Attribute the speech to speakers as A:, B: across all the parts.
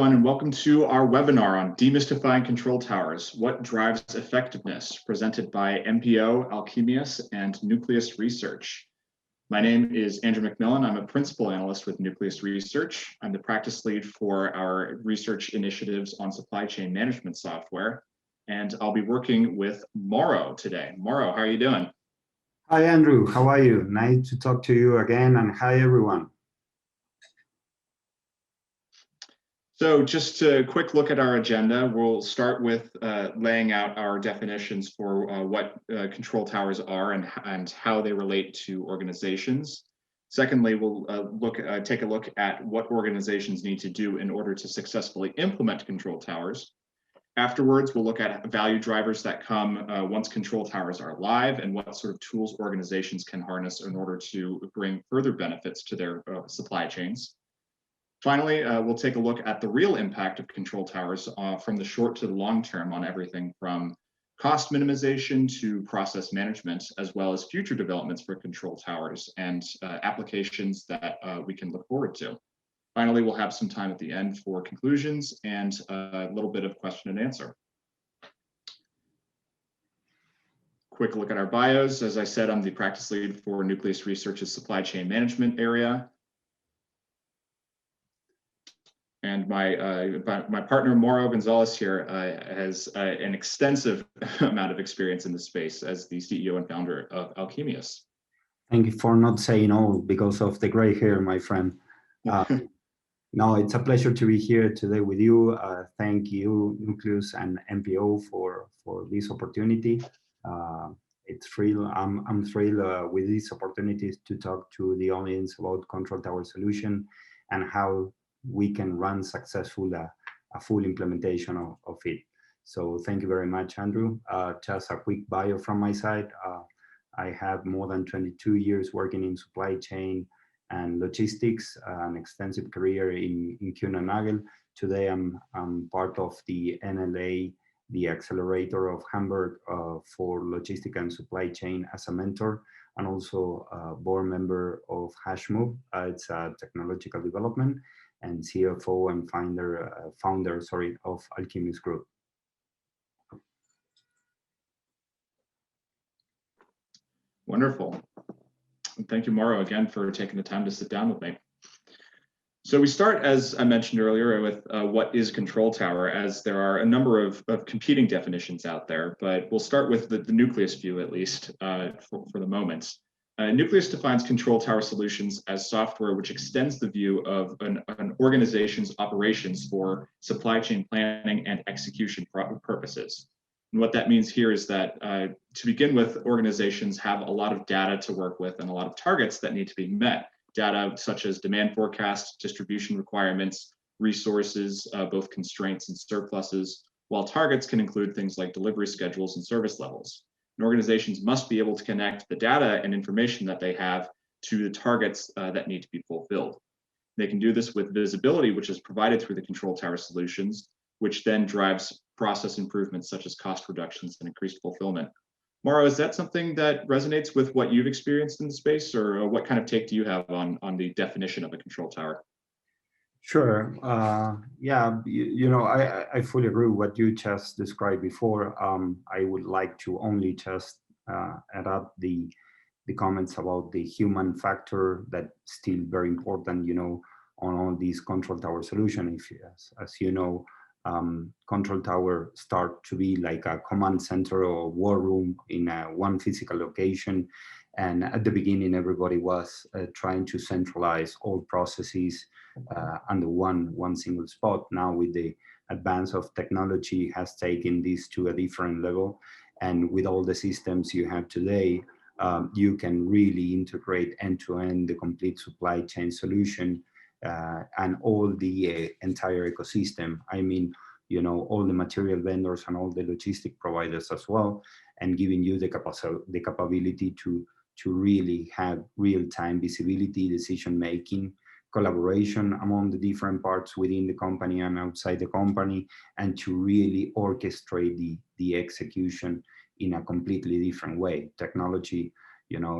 A: everyone, and welcome to our webinar on Demystifying Control Towers, What Drives Effectiveness, presented by MPO, Alchemius, and Nucleus Research. My name is Andrew McMillan. I'm a principal analyst with Nucleus Research. I'm the practice lead for our research initiatives on supply chain management software, and I'll be working with Mauro today. Mauro, how are you doing?
B: Hi, Andrew. How are you? Nice to talk to you again, and hi, everyone.
A: So just a quick look at our agenda. We'll start with laying out our definitions for what control towers are and how they relate to organizations. Secondly, we'll take a look at what organizations need to do in order to successfully implement control towers. Afterwards, we'll look at value drivers that come once control towers are live and what sort of tools organizations can harness in order to bring further benefits to their supply chains. Finally, we'll take a look at the real impact of control towers from the short to the long term on everything from cost minimization to process management, as well as future developments for control towers and applications that we can look forward to. Finally, we'll have some time at the end for conclusions and a little bit of question and answer. Quick look at our bios. As I said, I'm the practice lead for Nucleus Research's supply chain management area. And my partner, Mauro Gonzalez here, has an extensive amount of experience in this space as the CEO and founder of Alchemius.
B: Thank you for not saying all because of the gray hair, my friend. No, it's a pleasure to be here today with you. Thank you, Nucleus and MPO, for this opportunity. It's thrilled. I'm thrilled with this opportunity to talk to the audience about control tower solution and how we can run successful a full implementation of it. So thank you very much, Andrew. Just a quick bio from my side. I have more than 22 years working in supply chain and logistics, an extensive career in Kuehne + Nagel. Today I'm part of the NLA, the accelerator of Hamburg for logistics and supply chain as a mentor, and also a board member of HashMove. It's a technological development, and CFO and founder of Alchemius Group.
A: Wonderful. Thank you, Mauro, again for taking the time to sit down with me. So we start, as I mentioned earlier, with what is control tower, as there are a number of competing definitions out there, but we'll start with the Nucleus view, at least for the moment. Nucleus defines control tower solutions as software which extends the view of an organization's operations for supply chain planning and execution purposes. And what that means here is that to begin with, organizations have a lot of data to work with and a lot of targets that need to be met. Data such as demand forecasts, distribution requirements, resources, both constraints and surpluses, while targets can include things like delivery schedules and service levels. And organizations must be able to connect the data and information that they have to the targets that need to be fulfilled. They can do this with visibility, which is provided through the control tower solutions, which then drives process improvements such as cost reductions and increased fulfillment. Mauro, is that something that resonates with what you've experienced in the space, or what kind of take do you have on the definition of a control tower?
B: Sure. Yeah, I fully agree with what you just described before. I would like to only just add up the comments about the human factor that's still very important, on all these control tower solutions. As you know, control tower start to be like a command center or war room in one physical location. And at the beginning, everybody was trying to centralize all processes under one single spot. Now, with the advance of technology, has taken this to a different level. And with all the systems you have today, you can really integrate end-to-end the complete supply chain solution and all the entire ecosystem. I mean, all the material vendors and all the logistic providers as well, and giving you the capability to really have real-time visibility, decision-making, collaboration among the different parts within the company and outside the company, and to really orchestrate the execution in a completely different way. Technology,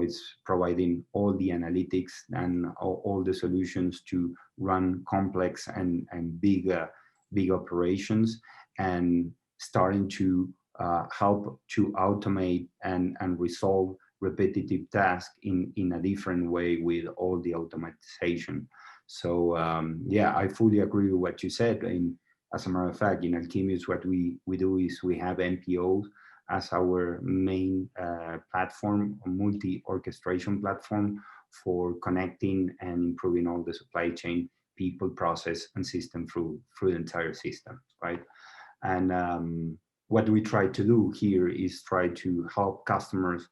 B: is providing all the analytics and all the solutions to run complex and big big operations, and starting to help to automate and resolve repetitive tasks in a different way with all the automatization. So yeah, I fully agree with what you said. As a matter of fact, in Alchemius, what we do is we have MPOs as our main platform, a multi-orchestration platform for connecting and improving all the supply chain, people, process, and system through the entire system, right? And what we try to do here is try to help customers,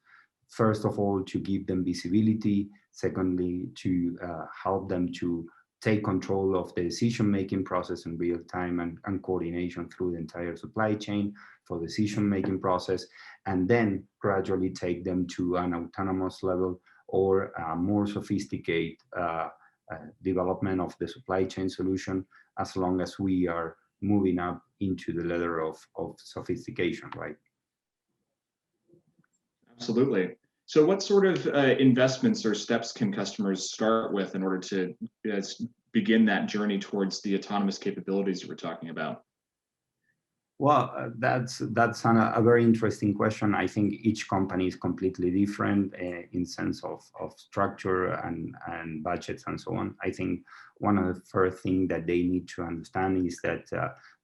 B: first of all, to give them visibility. Secondly, to help them to take control of the decision-making process in real time, and coordination through the entire supply chain for decision-making process, and then gradually take them to an autonomous level or more sophisticated development of the supply chain solution, as long as we are moving up into the level of sophistication, right?
A: Absolutely. So what sort of investments or steps can customers start with in order to begin that journey towards the autonomous capabilities you were talking about?
B: Well, that's a very interesting question. I think each company is completely different in sense of structure and budgets and so on. I think one of the first things that they need to understand is that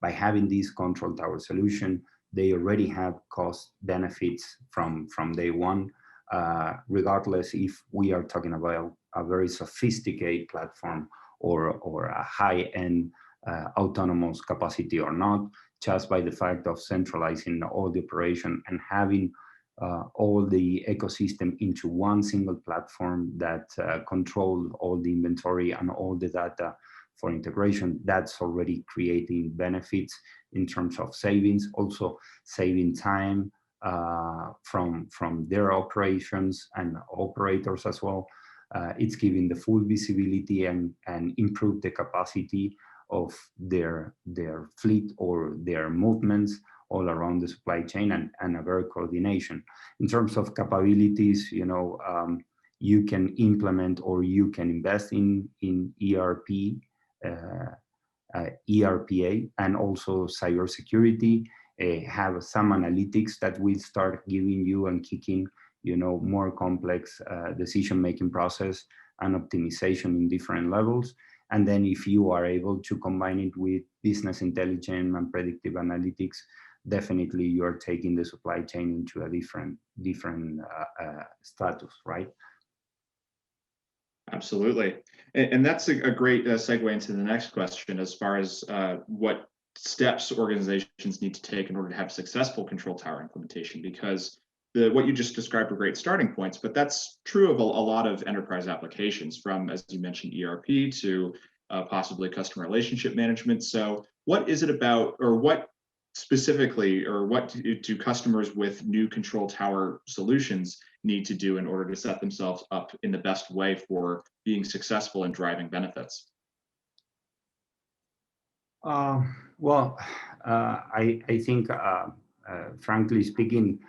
B: by having this control tower solution, they already have cost benefits from day one, regardless if we are talking about a very sophisticated platform or a high-end autonomous capacity or not, just by the fact of centralizing all the operation and having all the ecosystem into one single platform that control all the inventory and all the data for integration. That's already creating benefits in terms of savings, also saving time from their operations and operators as well. It's giving the full visibility and improve the capacity of their fleet or their movements all around the supply chain, and a very coordination. In terms of capabilities, you know, you can implement or you can invest in ERP, ERPA, and also cybersecurity, have some analytics that will start giving you and kicking, you know, more complex decision-making process and optimization in different levels. And then if you are able to combine it with business intelligence and predictive analytics, definitely you are taking the supply chain into a different status, right?
A: Absolutely. And that's a great segue into the next question, as far as what steps organizations need to take in order to have successful control tower implementation, because what you just described were great starting points, but that's true of a lot of enterprise applications, from, as you mentioned, ERP to possibly customer relationship management. So what is it about, or what specifically, or what do customers with new control tower solutions need to do in order to set themselves up in the best way for being successful and driving benefits?
B: Well, I think, frankly speaking,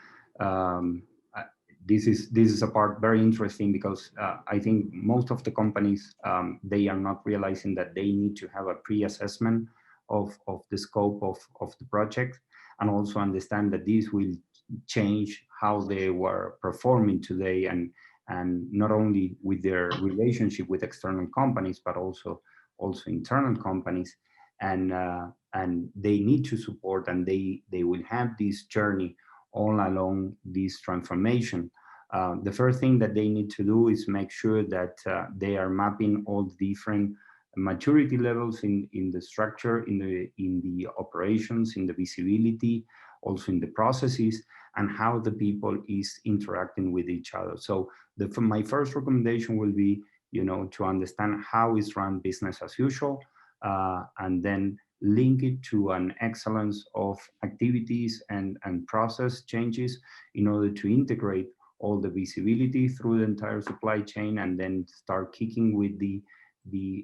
B: this is a part very interesting, because I think most of the companies, they are not realizing that they need to have a pre-assessment of the scope of the project, and also understand that this will change how they were performing today, and not only with their relationship with external companies, but also internal companies, and they need to support, and they will have this journey all along this transformation. The first thing that they need to do is make sure that they are mapping all the different maturity levels in the structure, in the operations, in the visibility, also in the processes, and how the people is interacting with each other. So my first recommendation will be, you know, to understand how is run business as usual, and then link it to an excellence of activities and process changes in order to integrate all the visibility through the entire supply chain, and then start kicking with the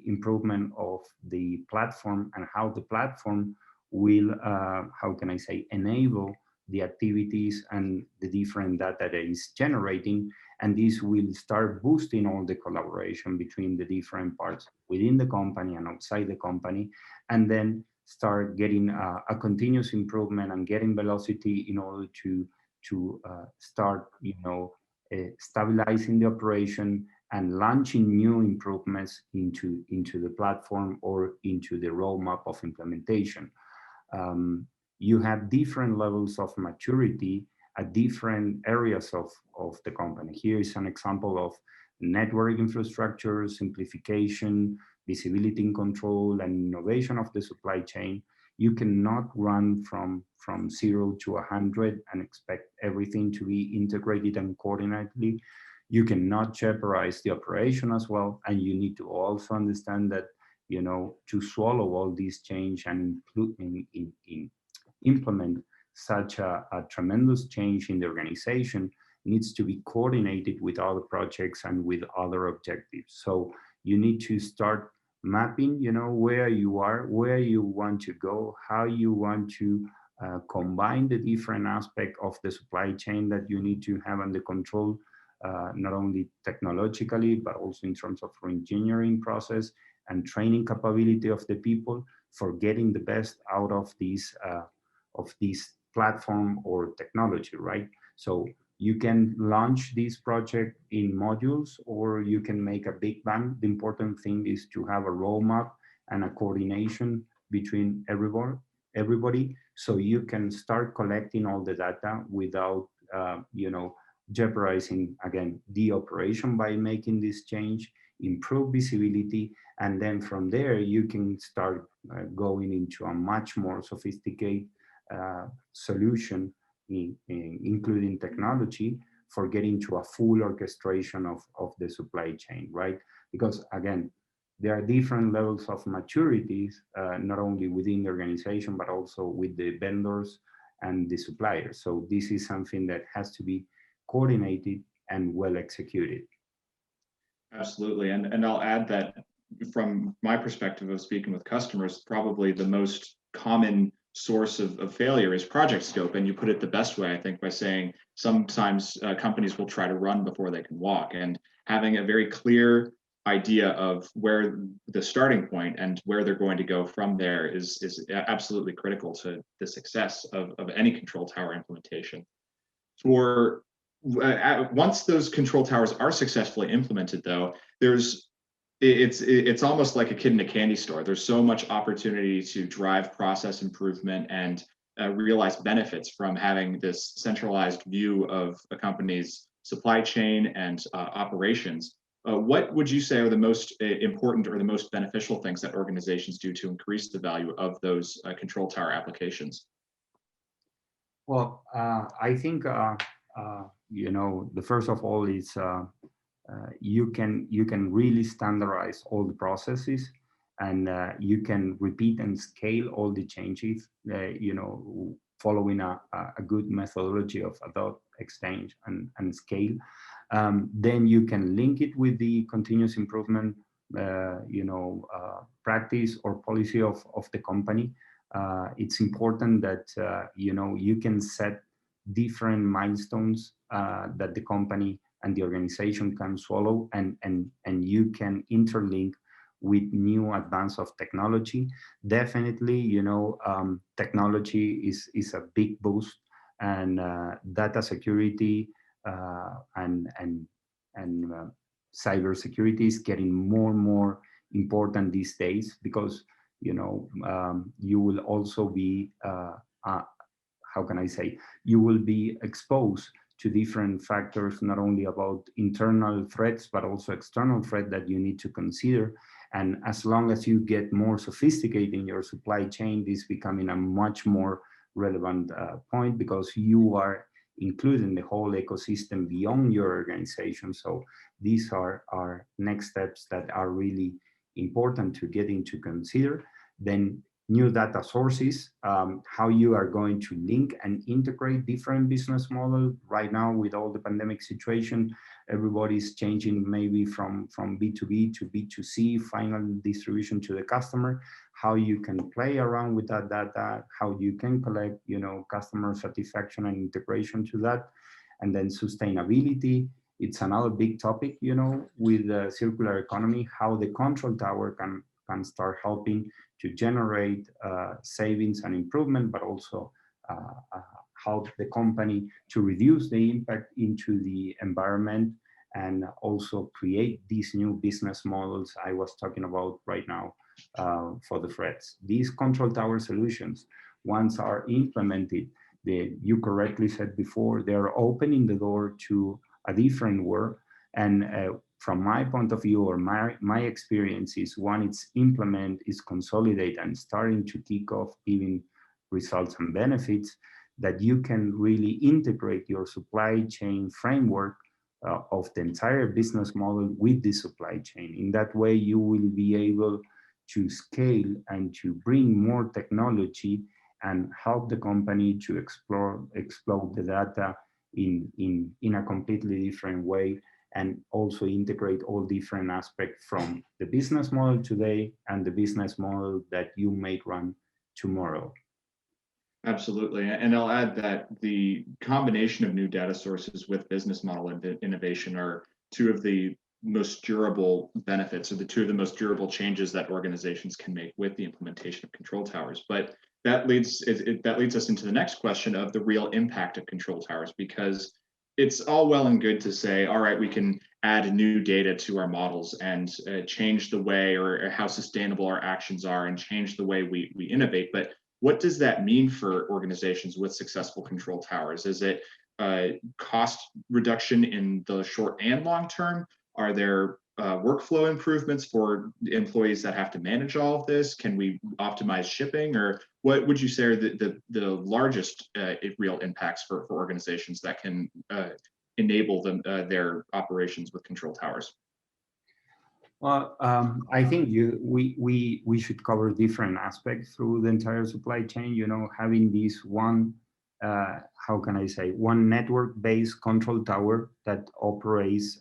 B: improvement of the platform, and how the platform will, how can I say, enable the activities and the different data that is generating. And this will start boosting all the collaboration between the different parts within the company and outside the company. And then start getting a continuous improvement and getting velocity in order to start, stabilizing the operation and launching new improvements into the platform or into the roadmap of implementation. You have different levels of maturity at different areas of the company. Here is an example of network infrastructure, simplification, visibility and control, and innovation of the supply chain. You cannot run from 0 to 100 and expect everything to be integrated and coordinated. You cannot jeopardize the operation as well. And you need to also understand that, to swallow all these change and implement such a tremendous change in the organization needs to be coordinated with other projects and with other objectives. So you need to start mapping, where you are, where you want to go, how you want to combine the different aspects of the supply chain that you need to have under control, not only technologically, but also in terms of engineering process and training capability of the people for getting the best out of this platform or technology, right? So you can launch this project in modules, or you can make a big bang. The important thing is to have a roadmap and a coordination between everybody, so you can start collecting all the data without, jeopardizing, again, the operation by making this change, improve visibility, and then from there you can start going into a much more sophisticated solution, including technology, for getting to a full orchestration of the supply chain, right? Because again, there are different levels of maturities, not only within the organization, but also with the vendors and the suppliers. So this is something that has to be coordinated and well executed.
A: Absolutely. And I'll add that from my perspective of speaking with customers, probably the most common source of failure is project scope. And you put it the best way, I think, by saying sometimes companies will try to run before they can walk, and having a very clear idea of where the starting point and where they're going to go from there is absolutely critical to the success of any control tower implementation. For once those control towers are successfully implemented, though, it's almost like a kid in a candy store. There's so much opportunity to drive process improvement and realize benefits from having this centralized view of a company's supply chain and operations. What would you say are the most important or the most beneficial things that organizations do to increase the value of those control tower applications?
B: Well, I think the first of all is you can really standardize all the processes, and you can repeat and scale all the changes, following a good methodology of adopt, exchange, and scale. Then you can link it with the continuous improvement, practice or policy of the company. It's important that you can set different milestones that the company and the organization can swallow, and you can interlink with new advance of technology. Definitely, technology is a big boost, and data security and cyber security is getting more and more important these days, because you will also be how can I say, you will be exposed to different factors, not only about internal threats, but also external threat that you need to consider. And as long as you get more sophisticated in your supply chain, this is becoming a much more relevant point, because you are including the whole ecosystem beyond your organization. So these are next steps that are really important to get into consider. Then new data sources, how you are going to link and integrate different business models. Right now, with all the pandemic situation, everybody's changing maybe from B2B to B2C, final distribution to the customer. How you can play around with that data, how you can collect, customer satisfaction and integration to that. And then sustainability, it's another big topic, with the circular economy, how the control tower can can start helping to generate savings and improvement, but also help the company to reduce the impact into the environment and also create these new business models I was talking about right now for the threats. These control tower solutions, once are implemented, you correctly said before, they're opening the door to a different world. And from my point of view, or my experience is, when it's implemented, is consolidate and starting to kick off giving results and benefits, that you can really integrate your supply chain framework of the entire business model with the supply chain. In that way, you will be able to scale and to bring more technology and help the company to explore the data in a completely different way, and also integrate all different aspects from the business model today and the business model that you may run tomorrow.
A: Absolutely. And I'll add that the combination of new data sources with business model innovation are two of the most durable benefits, or the two of the most durable changes that organizations can make with the implementation of control towers. But that leads us into the next question of the real impact of control towers, because it's all well and good to say, all right, we can add new data to our models and change the way or how sustainable our actions are and change the way we innovate. But what does that mean for organizations with successful control towers? Is it cost reduction in the short and long term? Are there workflow improvements for employees that have to manage all of this? Can we optimize shipping? Or what would you say are the largest real impacts for organizations that can enable their operations with control towers?
B: Well, I think we should cover different aspects through the entire supply chain. You know, having this one, how can I say, one network-based control tower that operates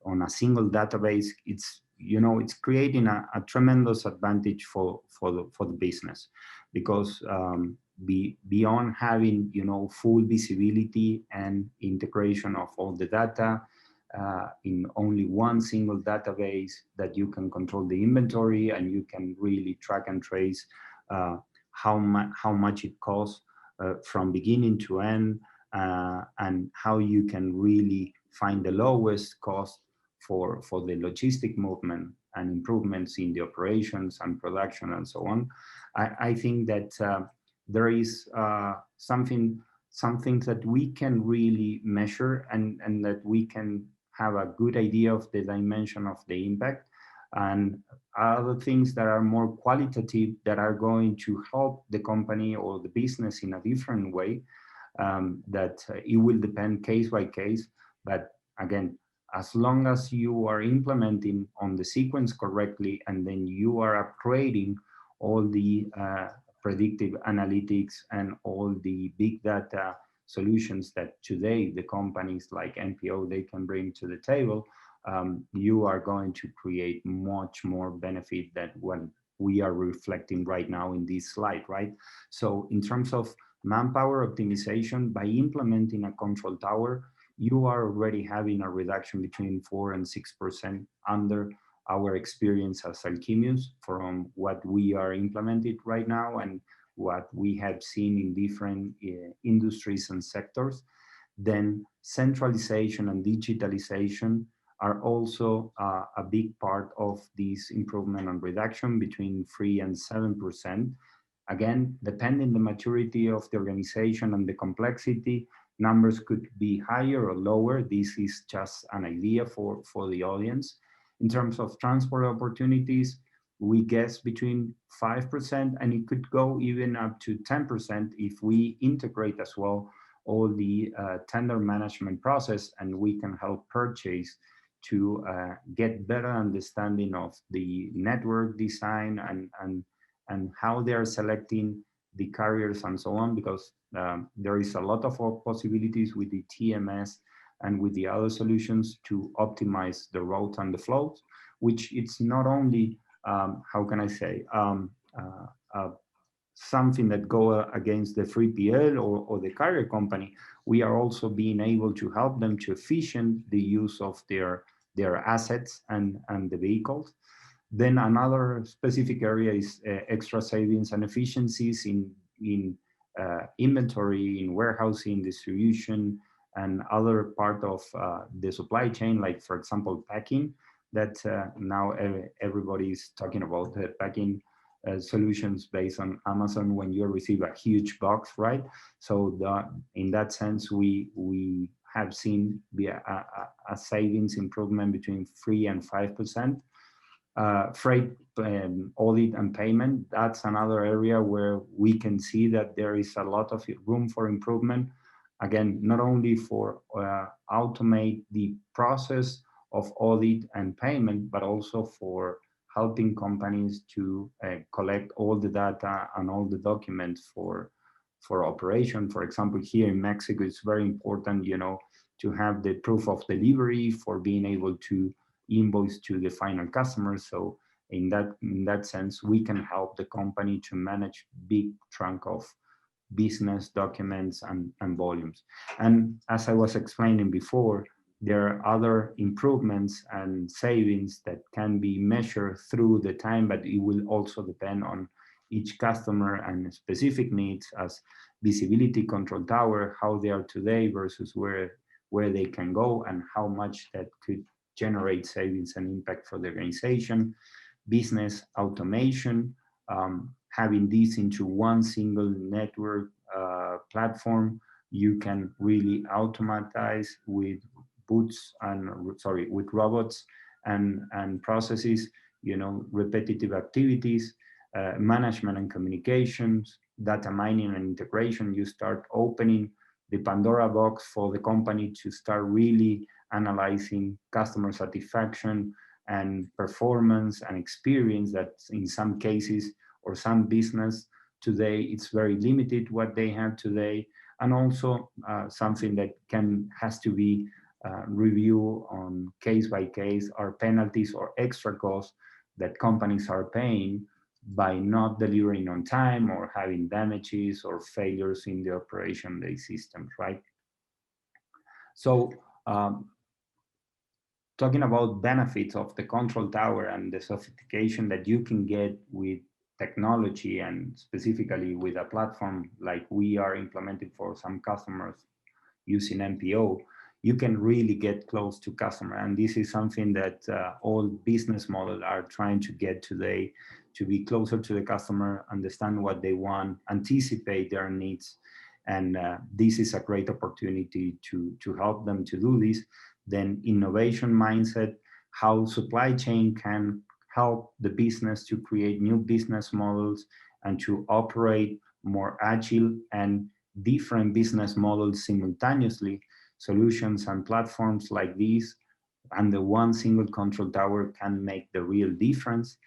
B: on a single database, it's creating a tremendous advantage for the business, because beyond having full visibility and integration of all the data in only one single database, that you can control the inventory and you can really track and trace how much it costs from beginning to end, and how you can really find the lowest cost for the logistic movement and improvements in the operations and production and so on. I think that there is something that we can really measure, and that we can have a good idea of the dimension of the impact, and other things that are more qualitative, that are going to help the company or the business in a different way, that it will depend case by case. But again, as long as you are implementing on the sequence correctly, and then you are upgrading all the predictive analytics and all the big data solutions that today the companies like NPO, they can bring to the table, you are going to create much more benefit than what we are reflecting right now in this slide, right? So in terms of manpower optimization, by implementing a control tower, you are already having a reduction between 4 and 6% under our experience as Alchemius, from what we are implemented right now and what we have seen in different industries and sectors. Then centralization and digitalization are also a big part of this improvement and reduction, between 3 and 7%. Again, depending the maturity of the organization and the complexity, numbers could be higher or lower. This is just an idea for the audience. In terms of transport opportunities, we guess between 5%, and it could go even up to 10% if we integrate as well all the tender management process, and we can help purchase to get better understanding of the network design and how they are selecting the carriers and so on, because there is a lot of possibilities with the TMS and with the other solutions to optimize the route and the flows, which it's not only, how can I say, something that go against the 3PL or the carrier company. We are also being able to help them to efficient the use of their assets and the vehicles. Then another specific area is extra savings and efficiencies in inventory, in warehousing, distribution, and other part of the supply chain, like for example, packing, that now everybody is talking about packing solutions based on Amazon when you receive a huge box, right? So in that sense, we have seen a savings improvement between 3 and 5%. Freight audit and payment, that's another area where we can see that there is a lot of room for improvement. Again, not only for automate the process of audit and payment, but also for helping companies to collect all the data and all the documents for operation. For example, here in Mexico, it's very important, to have the proof of delivery for being able to invoice to the final customer. So in that sense, we can help the company to manage big chunk of business documents and volumes. And as I was explaining before, there are other improvements and savings that can be measured through the time, but it will also depend on each customer and specific needs, as visibility control tower, how they are today versus where they can go, and how much that could generate savings and impact for the organization. Business automation, having this into one single network platform, you can really automatize with with robots and processes, repetitive activities, management and communications, data mining and integration. You start opening the Pandora box for the company to start really analyzing customer satisfaction and performance and experience that in some cases or some business today, it's very limited what they have today. And also something that has to be reviewed on case by case are penalties or extra costs that companies are paying by not delivering on time or having damages or failures in the operation of the systems, right? So talking about benefits of the control tower and the sophistication that you can get with technology, and specifically with a platform like we are implementing for some customers using MPO, you can really get close to customer. And this is something that all business models are trying to get today, to be closer to the customer, understand what they want, anticipate their needs. And this is a great opportunity to help them to do this. Then innovation mindset, how supply chain can help the business to create new business models and to operate more agile and different business models simultaneously. Solutions and platforms like these under one single control tower can make the real difference.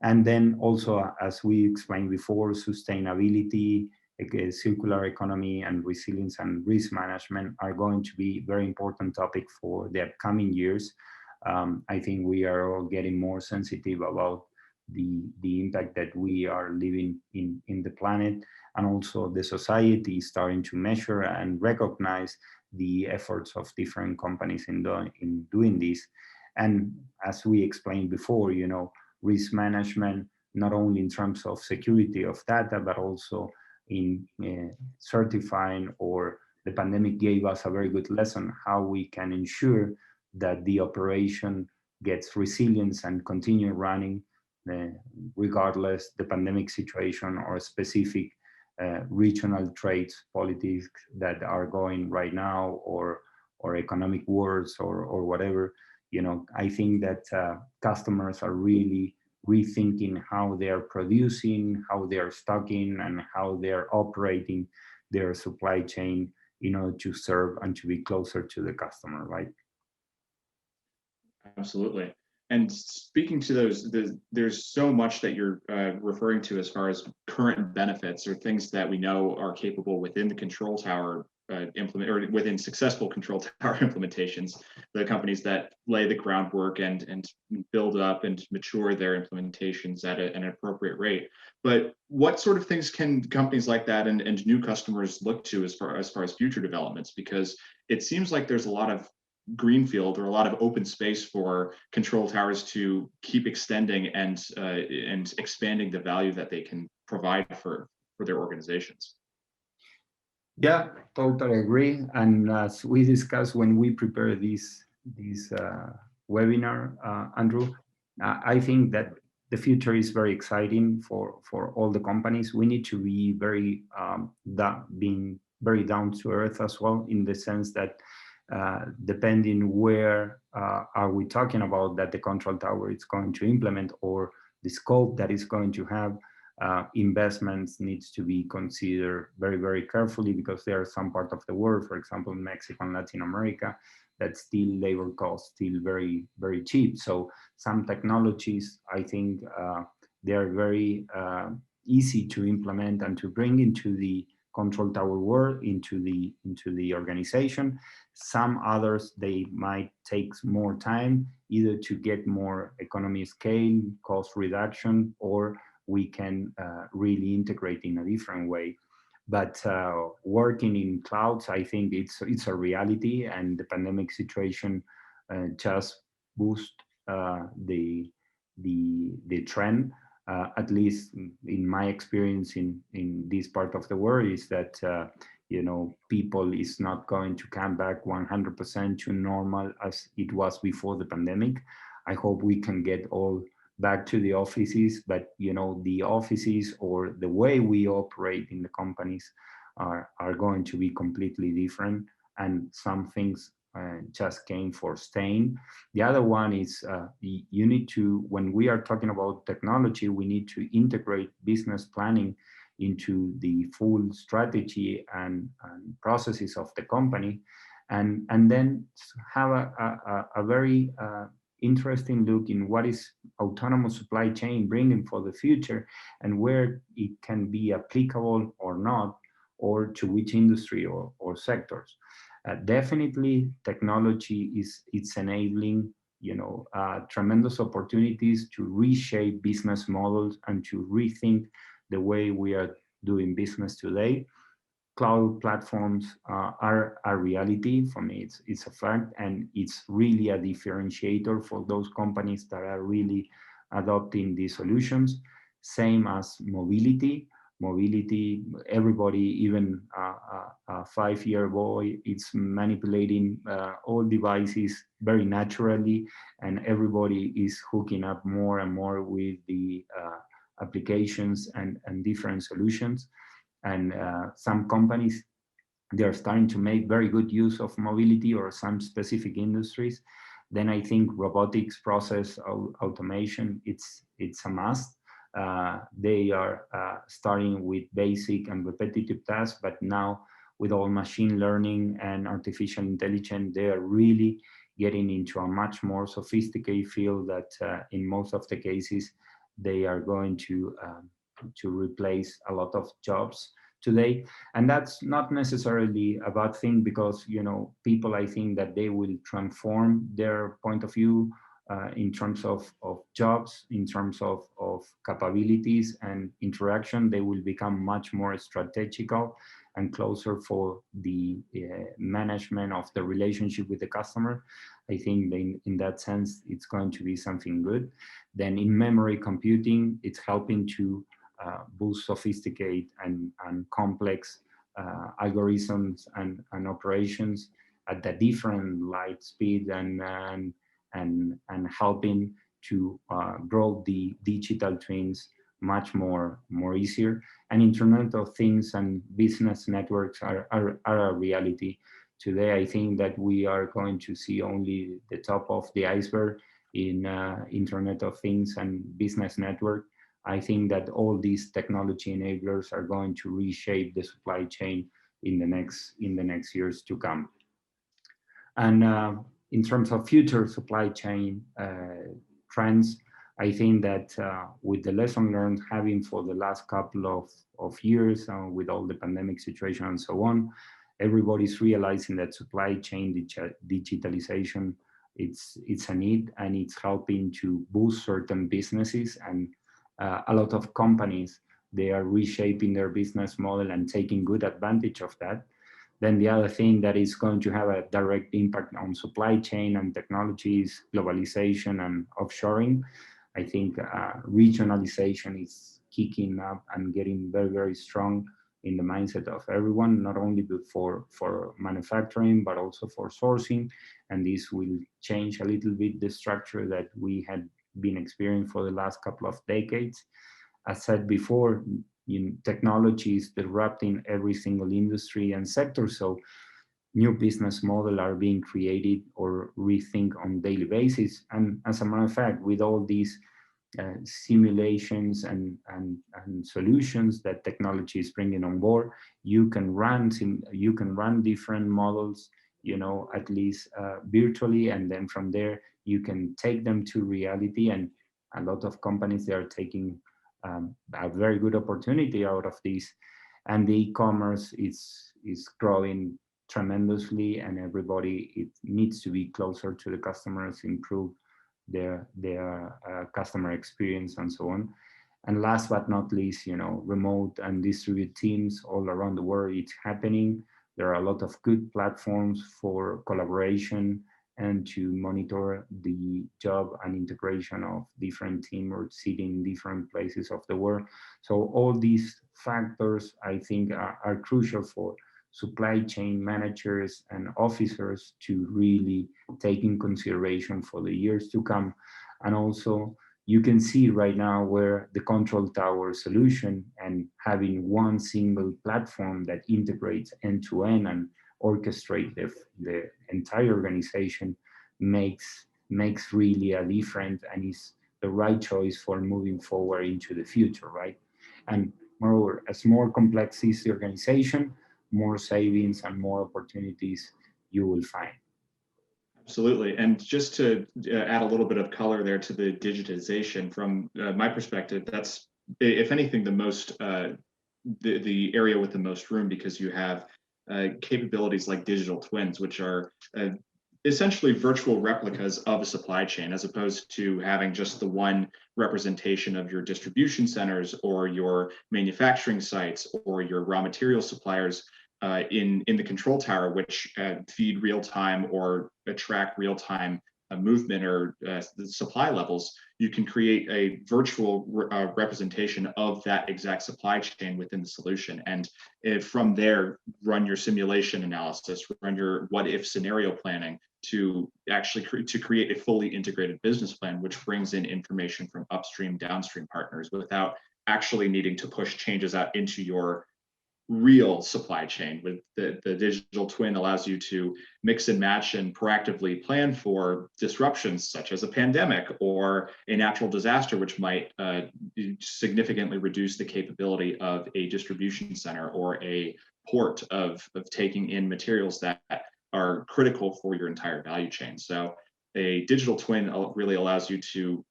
B: And then also, as we explained before, sustainability, circular economy, and resilience and risk management are going to be very important topic for the upcoming years. I think we are all getting more sensitive about the impact that we are living in the planet, and also the society is starting to measure and recognize the efforts of different companies in doing this. And as we explained before, risk management, not only in terms of security of data, but also in certifying, or the pandemic gave us a very good lesson how we can ensure that the operation gets resilience and continue running regardless the pandemic situation or specific regional trades politics that are going right now, or economic wars or whatever. I think that customers are really rethinking how they are producing, how they are stocking, and how they are operating their supply chain in order to serve and to be closer to the customer, right?
A: Absolutely. And speaking to those, there's so much that you're referring to as far as current benefits or things that we know are capable within the control tower or within successful control tower implementations, the companies that lay the groundwork and build up and mature their implementations at an appropriate rate. But what sort of things can companies like that and new customers look to as far as future developments? Because it seems like there's a lot of greenfield or a lot of open space for control towers to keep extending and expanding the value that they can provide for their organizations.
B: Yeah, totally agree. And as we discussed when we prepare this webinar, Andrew, I think that the future is very exciting for all the companies. We need to be very being very down to earth as well, in the sense that depending where are we talking about that the control tower is going to implement, or the scope that is going to have, investments needs to be considered very, very carefully, because there are some part of the world, for example, Mexico and Latin America, that still labor costs still very, very cheap. So some technologies, I think they are very easy to implement and to bring into the control tower world, into the organization. Some others, they might take more time, either to get more economy scale, cost reduction, or we can really integrate in a different way. But working in clouds, I think it's a reality, and the pandemic situation just boost the trend. At least in my experience in this part of the world, is that you know, people is not going to come back 100% to normal as it was before the pandemic. I hope we can get all back to the offices, but you know, the offices or the way we operate in the companies are going to be completely different, and some things just came for staying. The other one is you need to, when we are talking about technology, we need to integrate business planning into the full strategy and processes of the company, and then have a very interesting look in what is autonomous supply chain bringing for the future, and where it can be applicable or not, or to which industry or sectors. Definitely technology it's enabling, you know, tremendous opportunities to reshape business models and to rethink the way we are doing business today. Cloud platforms are a reality. For me, it's a fact, and it's really a differentiator for those companies that are really adopting these solutions. Same as mobility. Mobility, everybody, even a 5-year boy, it's manipulating all devices very naturally, and everybody is hooking up more and more with the applications and different solutions. And some companies, they're starting to make very good use of mobility or some specific industries. Then I think robotics, process automation, it's a must. They are starting with basic and repetitive tasks, but now with all machine learning and artificial intelligence, they are really getting into a much more sophisticated field that in most of the cases, they are going to replace a lot of jobs today. And that's not necessarily a bad thing, because, you know, people, I think that they will transform their point of view in terms of jobs, in terms of capabilities and interaction. They will become much more strategical and closer for the management of the relationship with the customer. I think in that sense, it's going to be something good. Then in memory computing, it's helping to boost sophisticated and complex algorithms and operations at the different light speed, and helping to grow the digital twins much more easier. And Internet of Things and business networks are a reality today. I think that we are going to see only the top of the iceberg in Internet of Things and business network. I think that all these technology enablers are going to reshape the supply chain in the next years to come. And in terms of future supply chain trends, I think that with the lesson learned having for the last couple of years, with all the pandemic situation and so on, everybody's realizing that supply chain digitalization, it's a need, and it's helping to boost certain businesses. And a lot of companies, they are reshaping their business model and taking good advantage of that. Then the other thing that is going to have a direct impact on supply chain and technologies, globalization and offshoring. I think regionalization is kicking up and getting very, very strong in the mindset of everyone, not only for manufacturing, but also for sourcing. And this will change a little bit the structure that we had been experiencing for the last couple of decades. As said before, technology is disrupting every single industry and sector. So new business models are being created or rethink on daily basis. And as a matter of fact, with all these simulations and solutions that technology is bringing on board, you can run different models, at least virtually, and then from there you can take them to reality. And a lot of companies, they are taking a very good opportunity out of this. And the e-commerce is growing tremendously, and everybody, it needs to be closer to the customers, improve their customer experience and so on. And last but not least, remote and distributed teams all around the world, it's happening. There are a lot of good platforms for collaboration and to monitor the job and integration of different teams or sitting in different places of the world. So all these factors, I think, are crucial for supply chain managers and officers to really take in consideration for the years to come. And also, you can see right now where the control tower solution and having one single platform that integrates end to end and orchestrate the entire organization makes really a difference, and is the right choice for moving forward into the future, right? And moreover, as more complex is the organization, more savings and more opportunities you will find.
A: Absolutely. And just to add a little bit of color there to the digitization, from my perspective, that's, if anything, the most, the area with the most room, because you have capabilities like digital twins, which are essentially virtual replicas of a supply chain, as opposed to having just the one representation of your distribution centers or your manufacturing sites or your raw material suppliers in the control tower, which feed real time or track real time movement or the supply levels. You can create a virtual representation of that exact supply chain within the solution, and from there run your simulation analysis, run your what if scenario planning to actually create a fully integrated business plan, which brings in information from upstream, downstream partners without actually needing to push changes out into your real supply chain. With the digital twin allows you to mix and match and proactively plan for disruptions such as a pandemic or a natural disaster, which might significantly reduce the capability of a distribution center or a port of taking in materials that are critical for your entire value chain. So a digital twin really allows you to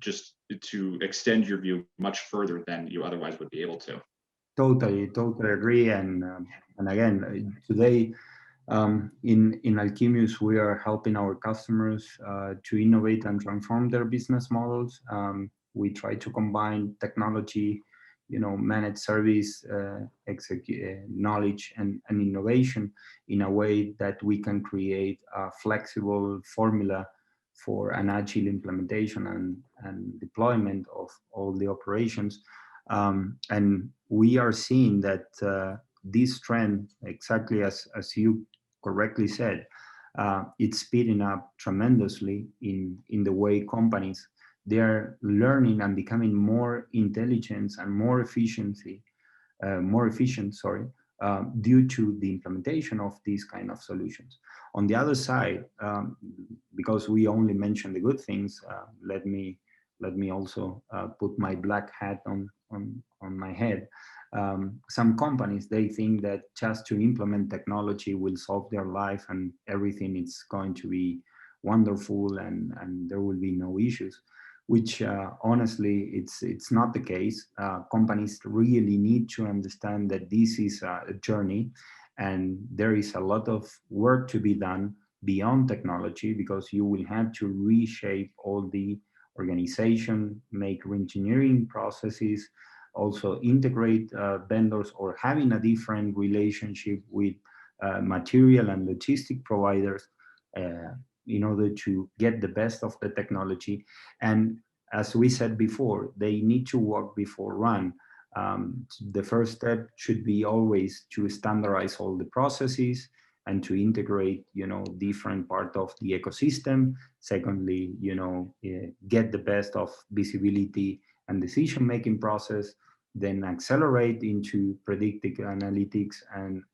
A: just to extend your view much further than you otherwise would be able to.
B: Totally agree. And again, today in Alchemius, we are helping our customers to innovate and transform their business models. We try to combine technology, managed service, knowledge and innovation in a way that we can create a flexible formula for an agile implementation and deployment of all the operations. And we are seeing that this trend, exactly as you correctly said, it's speeding up tremendously in the way companies, they are learning and becoming more intelligent and more efficient, due to the implementation of these kind of solutions. On the other side, because we only mentioned the good things, let me also put my black hat on my head. Some companies, they think that just to implement technology will solve their life and everything is going to be wonderful and there will be no issues, which honestly, it's not the case. Companies really need to understand that this is a journey and there is a lot of work to be done beyond technology, because you will have to reshape all the organization, make re-engineering processes, also integrate vendors, or having a different relationship with material and logistic providers in order to get the best of the technology. And as we said before, they need to walk before run. The first step should be always to standardize all the processes and to integrate, different part of the ecosystem. Secondly, get the best of visibility and decision-making process, then accelerate into predictive analytics and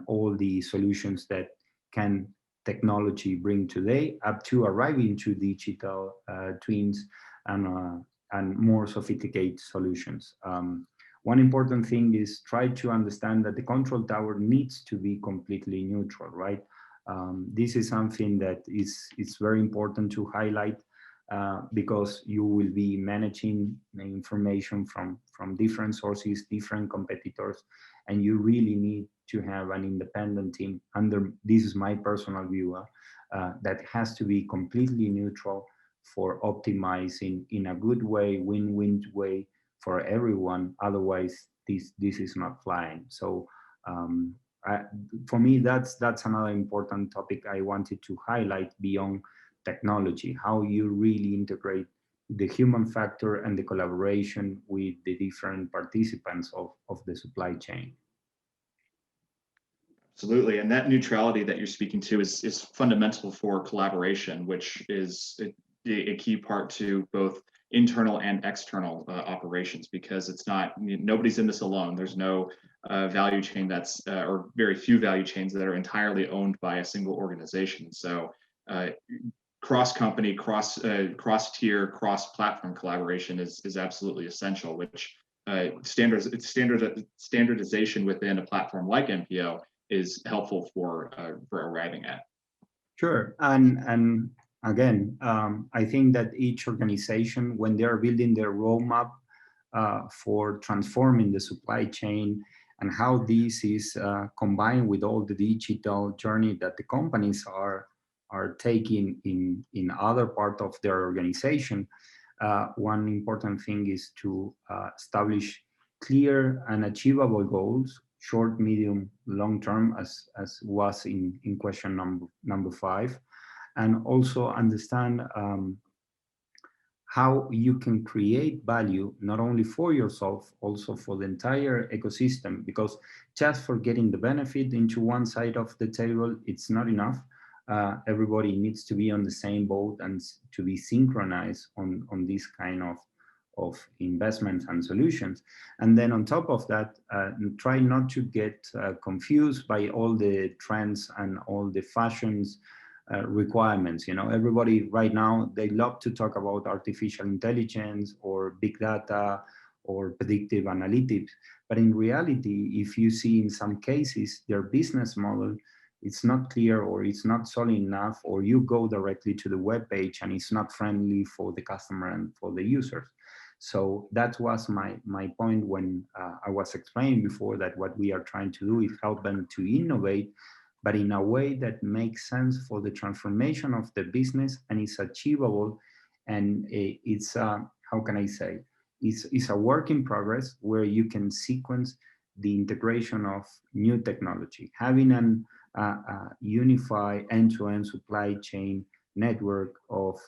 B: all the solutions that can technology bring today, up to arriving to digital twins and more sophisticated solutions. One important thing is try to understand that the control tower needs to be completely neutral, right? This is something that is very important to highlight because you will be managing the information from different sources, different competitors, and you really need to have an independent team this is my personal view, that has to be completely neutral for optimizing in a good way, win-win way for everyone. Otherwise, this is not flying. So for me, that's another important topic I wanted to highlight beyond technology, how you really integrate the human factor and the collaboration with the different participants of the supply chain.
A: Absolutely, and that neutrality that you're speaking to is fundamental for collaboration, which is a key part to both internal and external operations, because it's not, nobody's in this alone. There's no value chain that's or very few value chains that are entirely owned by a single organization. So cross-company, cross-tier, cross-platform collaboration is absolutely essential, which standardization within a platform like MPO is helpful for arriving at.
B: Sure, and again, I think that each organization, when they are building their roadmap for transforming the supply chain and how this is combined with all the digital journey that the companies are taking in other part of their organization, one important thing is to establish clear and achievable goals, short, medium, long term, as was in question number 5, and also understand how you can create value not only for yourself, also for the entire ecosystem, because just for getting the benefit into one side of the table, it's not enough. Everybody needs to be on the same boat and to be synchronized on this kind of investments and solutions. And then on top of that, try not to get confused by all the trends and all the fashions requirements. Everybody right now, they love to talk about artificial intelligence or big data or predictive analytics. But in reality, if you see in some cases, their business model, it's not clear or it's not solid enough, or you go directly to the web page and it's not friendly for the customer and for the users. So that was my point when I was explaining before that what we are trying to do is help them to innovate, but in a way that makes sense for the transformation of the business and is achievable. And it's, how can I say, it's a work in progress where you can sequence the integration of new technology. Having a unified end-to-end supply chain network of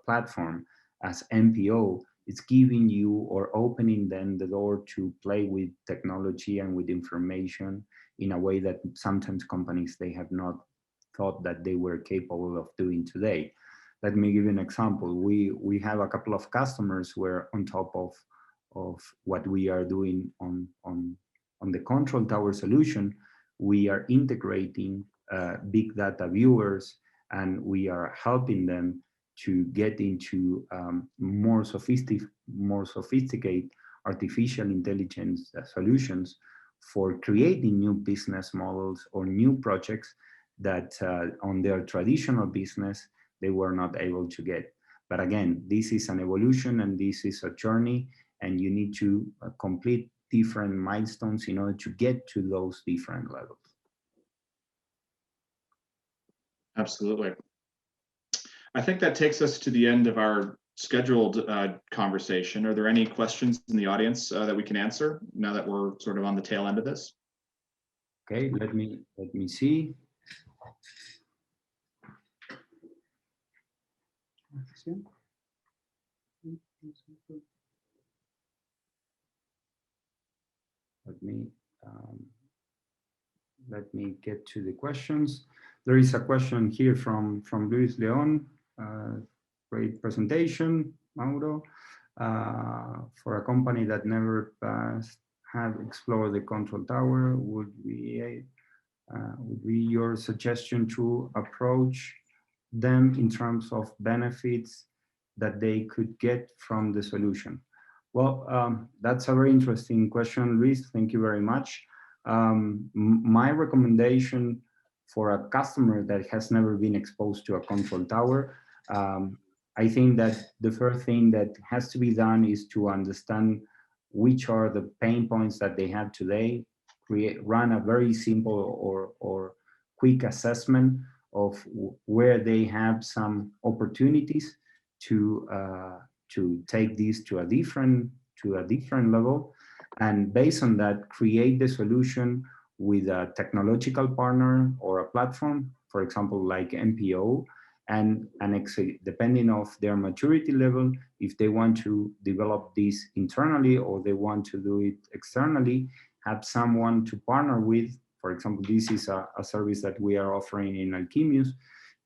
B: platform as MPO, it's giving you or opening them the door to play with technology and with information in a way that sometimes companies, they have not thought that they were capable of doing today. Let me give you an example. We have a couple of customers where on top of what we are doing on the control tower solution, we are integrating big data viewers, and we are helping them to get into more sophisticated artificial intelligence solutions for creating new business models or new projects that on their traditional business, they were not able to get. But again, this is an evolution and this is a journey, and you need to complete different milestones in order to get to those different levels.
A: Absolutely. I think that takes us to the end of our scheduled conversation. Are there any questions in the audience that we can answer now that we're sort of on the tail end of this?
B: Okay, let me see. Let me get to the questions. There is a question here from Luis Leon. Great presentation, Mauro. For a company that never have explored the control tower, would be your suggestion to approach them in terms of benefits that they could get from the solution? Well, that's a very interesting question, Luis. Thank you very much. My recommendation for a customer that has never been exposed to a control tower, I think that the first thing that has to be done is to understand which are the pain points that they have today, run a very simple or quick assessment of where they have some opportunities to take this to a different level, and based on that, create the solution with a technological partner or a platform, for example, like MPO, and depending of their maturity level, if they want to develop this internally or they want to do it externally, have someone to partner with. For example, this is a service that we are offering in Alchemius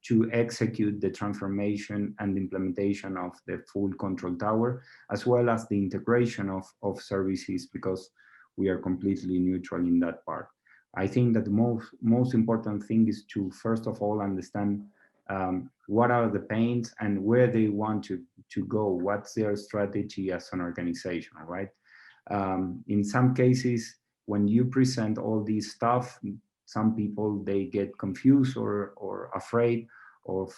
B: to execute the transformation and implementation of the full control tower, as well as the integration of services, because we are completely neutral in that part. I think that the most important thing is to, first of all, understand what are the pains and where they want to go, what's their strategy as an organization, right? In some cases, when you present all this stuff, some people, they get confused or afraid of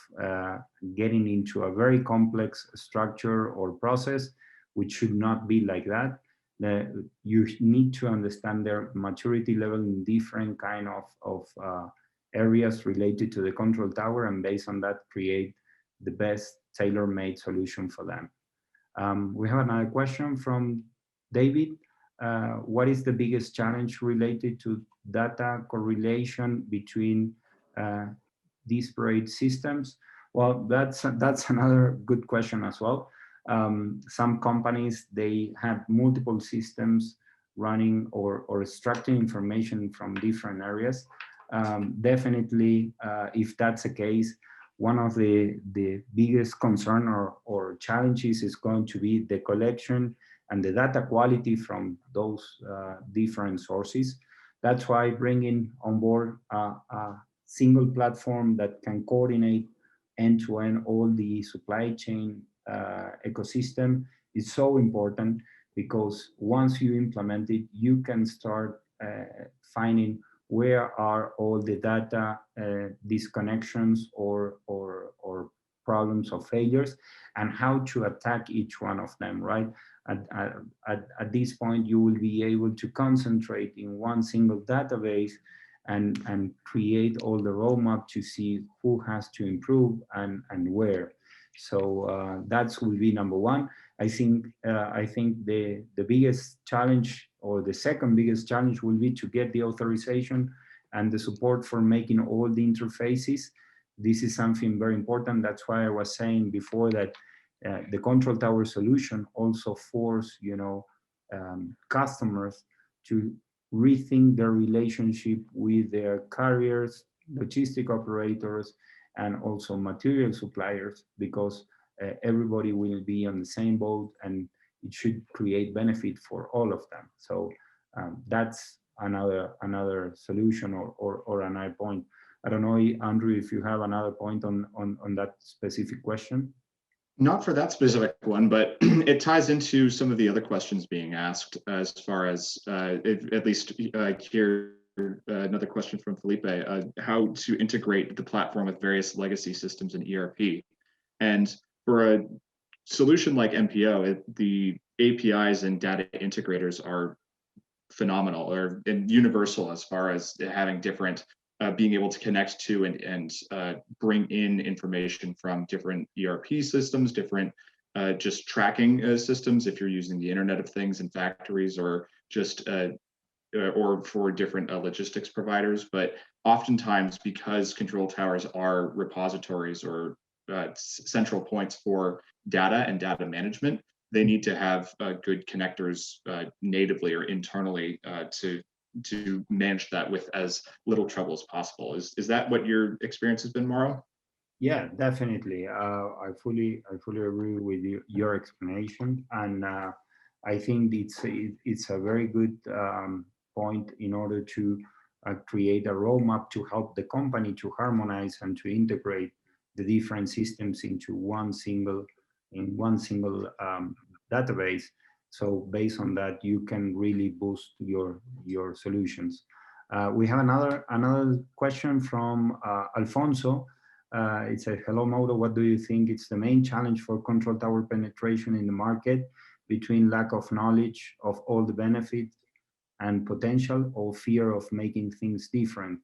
B: getting into a very complex structure or process, which should not be like that. You need to understand their maturity level in different kind of areas related to the control tower, and based on that, create the best tailor-made solution for them. We have another question from David. What is the biggest challenge related to data correlation between disparate systems? Well, that's another good question as well. Some companies, they have multiple systems running or extracting information from different areas. Definitely, if that's the case, one of the biggest concern or challenges is going to be the collection and the data quality from those different sources. That's why bringing on board a single platform that can coordinate end-to-end all the supply chain ecosystem is so important, because once you implement it, you can start finding where are all the data disconnections or problems or failures, and how to attack each one of them, right? At this point, you will be able to concentrate in one single database and create all the roadmap to see who has to improve and where. So that will be number one. I think the biggest challenge, or the second biggest challenge, will be to get the authorization and the support for making all the interfaces. This is something very important. That's why I was saying before that the control tower solution also force customers to rethink their relationship with their carriers, logistic operators, and also material suppliers, because everybody will be on the same boat, and it should create benefit for all of them. So that's another solution or another point. I don't know, Andrew, if you have another point on that specific question.
A: Not for that specific one, but it ties into some of the other questions being asked, as far as at least here, another question from Felipe, how to integrate the platform with various legacy systems in ERP. And for a solution like MPO, the APIs and data integrators are phenomenal or universal, as far as having different being able to connect to and bring in information from different ERP systems, different just tracking systems, if you're using the Internet of Things in factories, or just or for different logistics providers, but oftentimes because control towers are repositories or central points for data and data management, they need to have good connectors natively or internally to manage that with as little trouble as possible. Is that what your experience has been, Mauro?
B: Yeah, definitely. I fully agree with your explanation, and I think it's a very good point in order to create a roadmap to help the company to harmonize and to integrate the different systems into one single database. So based on that, you can really boost your solutions. We have another question from Alfonso. It says, hello, Mauro, what do you think is the main challenge for control tower penetration in the market between lack of knowledge of all the benefits and potential or fear of making things different?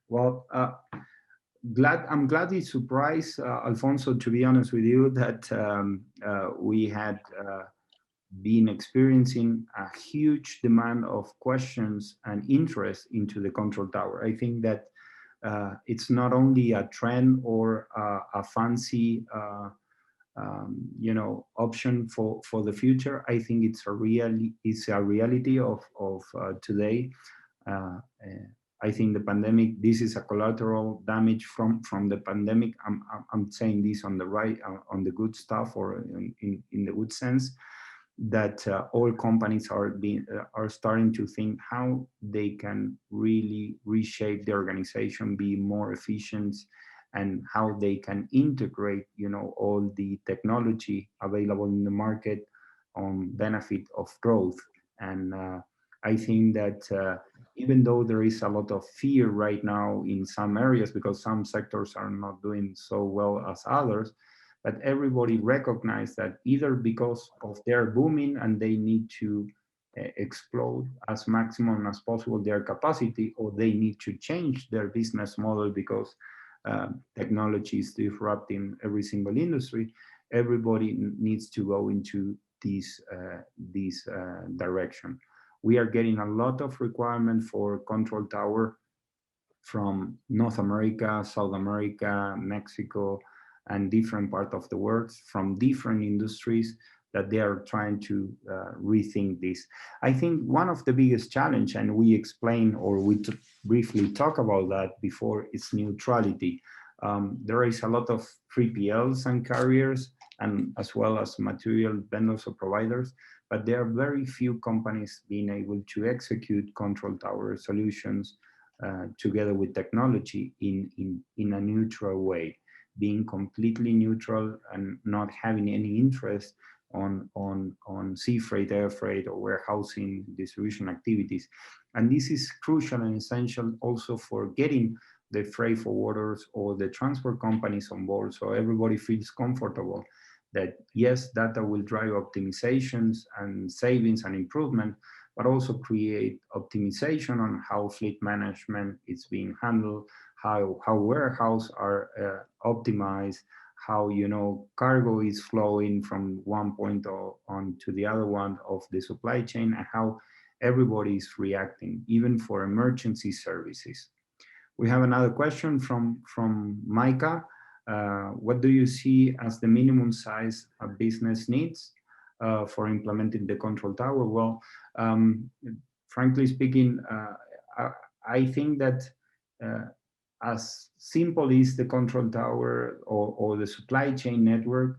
B: Well, I'm gladly surprised, Alfonso, to be honest with you, that we had been experiencing a huge demand of questions and interest into the control tower. I think that it's not only a trend or a fancy option for the future. I think it's a reality of today. I think the pandemic, this is a collateral damage from the pandemic. I'm saying this on the right, on the good stuff, or in the good sense, that all companies are starting to think how they can really reshape the organization, be more efficient, and how they can integrate, all the technology available in the market on benefit of growth. And I think that even though there is a lot of fear right now in some areas because some sectors are not doing so well as others, but everybody recognizes that either because of their booming and they need to explode as maximum as possible their capacity, or they need to change their business model because technology is disrupting every single industry. Everybody needs to go into this direction. We are getting a lot of requirement for control tower from North America, South America, Mexico, and different parts of the world from different industries that they are trying to rethink this. I think one of the biggest challenge, and we explain or we briefly talk about that before, is neutrality. There is a lot of 3PLs and carriers, and as well as material vendors or providers, but there are very few companies being able to execute control tower solutions together with technology in a neutral way, being completely neutral and not having any interest on sea freight, air freight, or warehousing distribution activities. And this is crucial and essential also for getting the freight forwarders or the transport companies on board, so everybody feels comfortable that yes, data will drive optimizations and savings and improvement, but also create optimization on how fleet management is being handled, how warehouses are optimized, how cargo is flowing from one point on to the other one of the supply chain, and how everybody is reacting, even for emergency services. We have another question from Micah. What do you see as the minimum size a business needs for implementing the control tower? Well, frankly speaking, I think that as simple as the control tower or the supply chain network,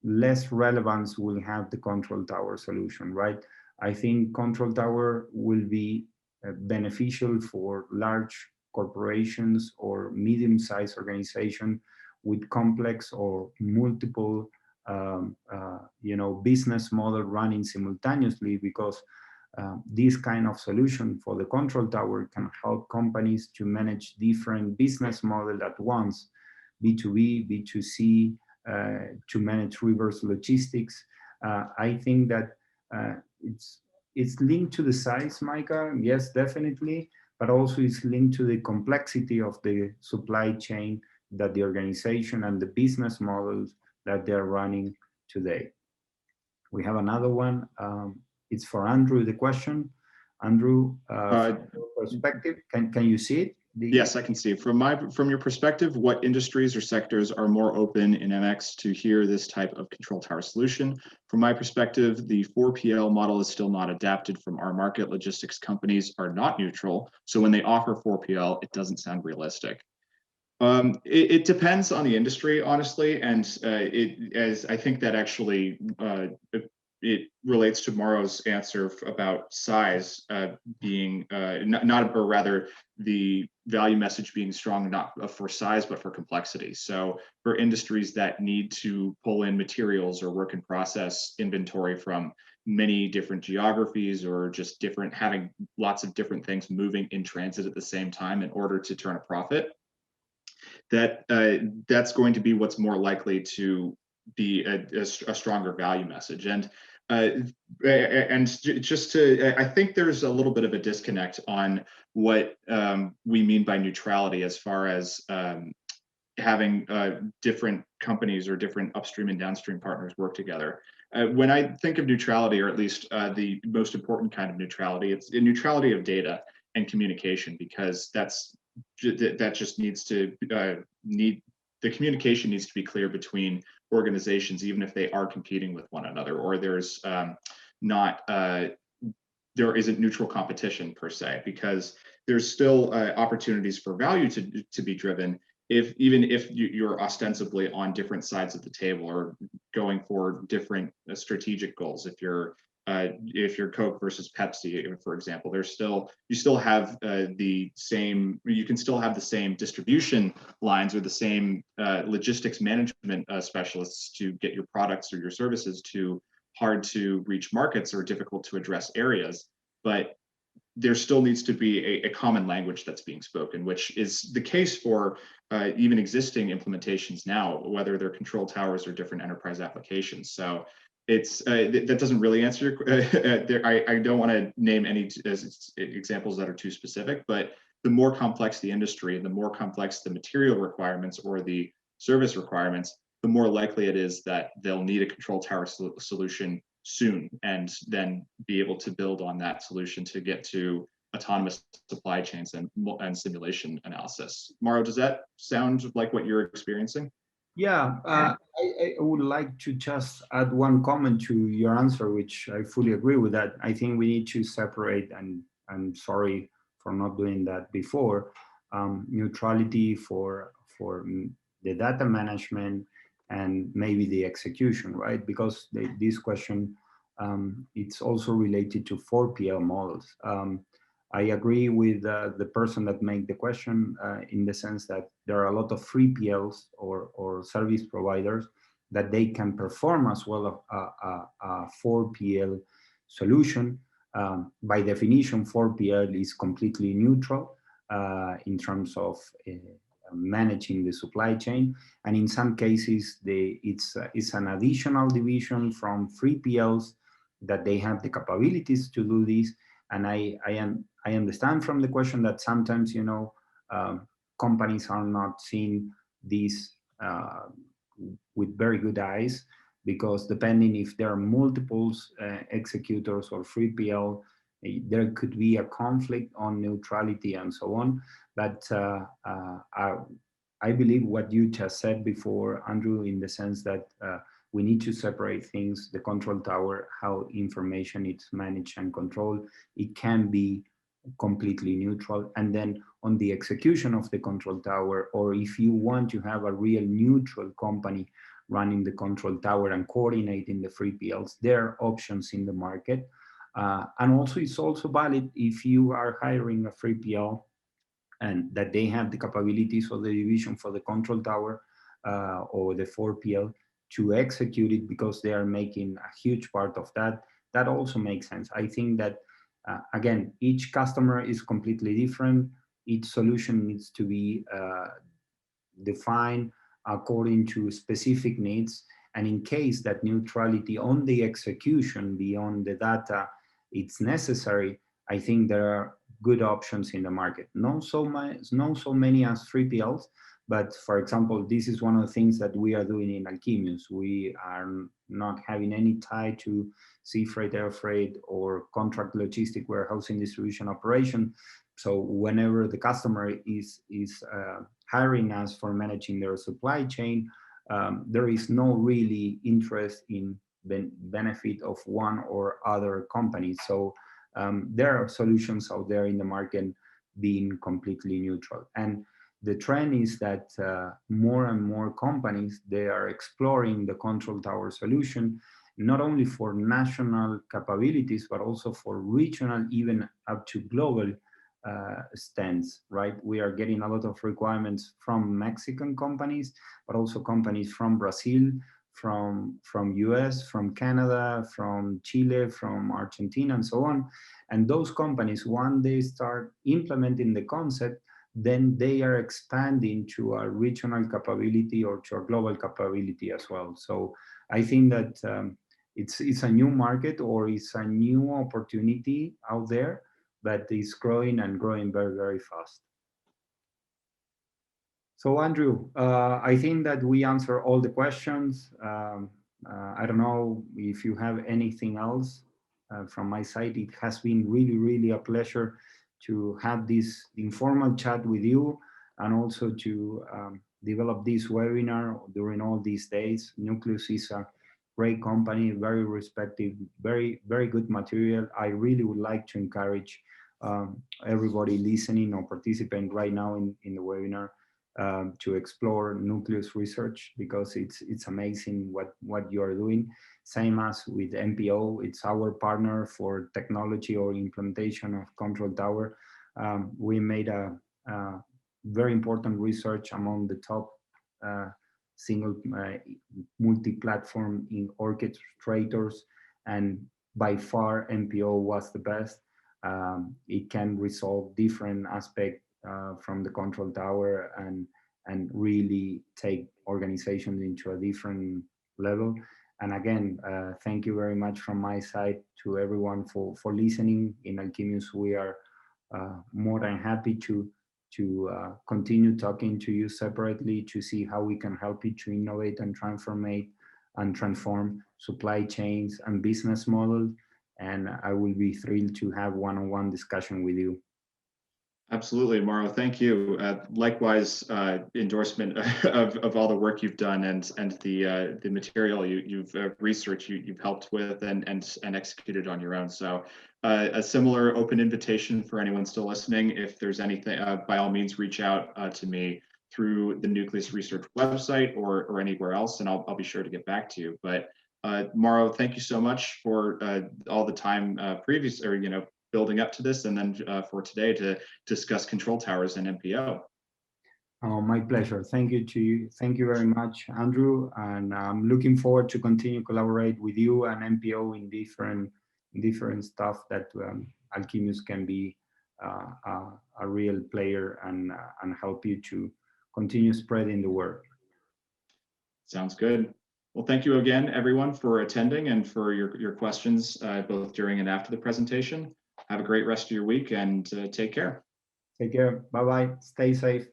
B: less relevance will have the control tower solution, right? I think control tower will be beneficial for large corporations or medium-sized organization with complex or multiple business model running simultaneously, because this kind of solution for the control tower can help companies to manage different business models at once, B2B, B2C, to manage reverse logistics. I think that it's linked to the size, Micah, yes, definitely, but also it's linked to the complexity of the supply chain that the organization and the business models that they're running today. We have another one. It's for Andrew, the question. Andrew,
A: Uh,
B: from your perspective, can you see it?
A: Yes, I can see. From your perspective, what industries or sectors are more open in MX to hear this type of control tower solution? From my perspective, the 4PL model is still not adapted from our market. Logistics companies are not neutral, so when they offer 4PL, it doesn't sound realistic. It depends on the industry, honestly, and as I think that actually it relates to Mauro's answer about size being not, or rather the value message being strong, not for size, but for complexity. So for industries that need to pull in materials or work in process inventory from many different geographies, or just having lots of different things moving in transit at the same time in order to turn a profit, that's going to be what's more likely to be a stronger value message. And just to, I think there's a little bit of a disconnect on what we mean by neutrality, as far as having different companies or different upstream and downstream partners work together. When I think of neutrality, or at least the most important kind of neutrality, it's the neutrality of data and communication, because that just needs to the communication needs to be clear between organizations, even if they are competing with one another, or there's there isn't neutral competition per se, because there's still opportunities for value to be driven, even if you're ostensibly on different sides of the table or going for different strategic goals. If you're Coke versus Pepsi, for example, you still have you can still have the same distribution lines or the same logistics management specialists to get your products or your services to hard to reach markets or difficult to address areas, but there still needs to be a common language that's being spoken, which is the case for even existing implementations now, whether they're control towers or different enterprise applications. So it's that doesn't really answer your I don't want to name any examples that are too specific, but the more complex the industry and the more complex the material requirements or the service requirements, the more likely it is that they'll need a control tower solution soon, and then be able to build on that solution to get to autonomous supply chains and simulation analysis. Mauro, does that sound like what you're experiencing?
B: Yeah, I would like to just add one comment to your answer, which I fully agree with that. I think we need to separate, and I'm sorry for not doing that before, neutrality for the data management and maybe the execution, right? Because this question, it's also related to 4PL models. I agree with the person that made the question in the sense that there are a lot of 3PLs or service providers that they can perform as well a 4PL solution. By definition, 4PL is completely neutral in terms of managing the supply chain, and in some cases it's an additional division from 3PLs that they have the capabilities to do this. And I understand from the question that sometimes, you know, companies are not seeing this with very good eyes, because depending if there are multiples executors or 3PL, there could be a conflict on neutrality and so on. But I believe what you just said before, Andrew, in the sense that we need to separate things, the control tower, how information is managed and controlled, it can be completely neutral. And then on the execution of the control tower, or if you want to have a real neutral company running the control tower and coordinating the 3PLs, there are options in the market. And also it's also valid if you are hiring a 3PL and that they have the capabilities of the division for the control tower or the 4PL to execute it, because they are making a huge part of that. That also makes sense. I think that, again, each customer is completely different. Each solution needs to be defined according to specific needs. And in case that neutrality on the execution beyond the data it's necessary, I think there are good options in the market. Not so many as 3PLs, But for example, this is one of the things that we are doing in Alchemius. We are not having any tie to sea freight, air freight, or contract logistic warehousing distribution operation. So whenever the customer is hiring us for managing their supply chain, there is no really interest in benefit of one or other company. So there are solutions out there in the market being completely neutral. And the trend is that more and more companies, they are exploring the control tower solution, not only for national capabilities, but also for regional, even up to global stands, right? We are getting a lot of requirements from Mexican companies, but also companies from Brazil, from US, from Canada, from Chile, from Argentina, and so on. And those companies, when they start implementing the concept, then they are expanding to a regional capability or to a global capability as well. So I think that it's a new market, or it's a new opportunity out there, but it's growing and growing very, very fast. So Andrew, I think that we answer all the questions. I don't know if you have anything else from my side. It has been really, really a pleasure to have this informal chat with you, and also to develop this webinar during all these days. Nucleus is a great company, very respected, very, very good material. I really would like to encourage everybody listening or participating right now in the webinar to explore Nucleus research, because it's amazing what you are doing. Same as with NPO, it's our partner for technology or implementation of control tower. We made a very important research among the top single multi-platform in orchestrators, and by far NPO was the best. It can resolve different aspects from the control tower, and really take organizations into a different level. And again, thank you very much from my side to everyone for listening. In Alchemius, we are more than happy to continue talking to you separately, to see how we can help you to innovate and transform supply chains and business models. And I will be thrilled to have one-on-one discussion with you.
A: Absolutely, Mauro. Thank you. Likewise, endorsement of all the work you've done, and the material you've researched, you've helped with and executed on your own. So a similar open invitation for anyone still listening. If there's anything, by all means, reach out to me through the Nucleus Research website or anywhere else, and I'll be sure to get back to you. But Mauro, thank you so much for all the time building up to this, and then for today to discuss control towers and NPO.
B: Oh, my pleasure. Thank you to you. Thank you very much, Andrew. And I'm looking forward to continue collaborate with you and NPO in different stuff that Alchemius can be a real player and help you to continue spreading the word.
A: Sounds good. Well, thank you again, everyone, for attending and for your questions, both during and after the presentation. Have a great rest of your week, and take care.
B: Take care. Bye-bye. Stay safe.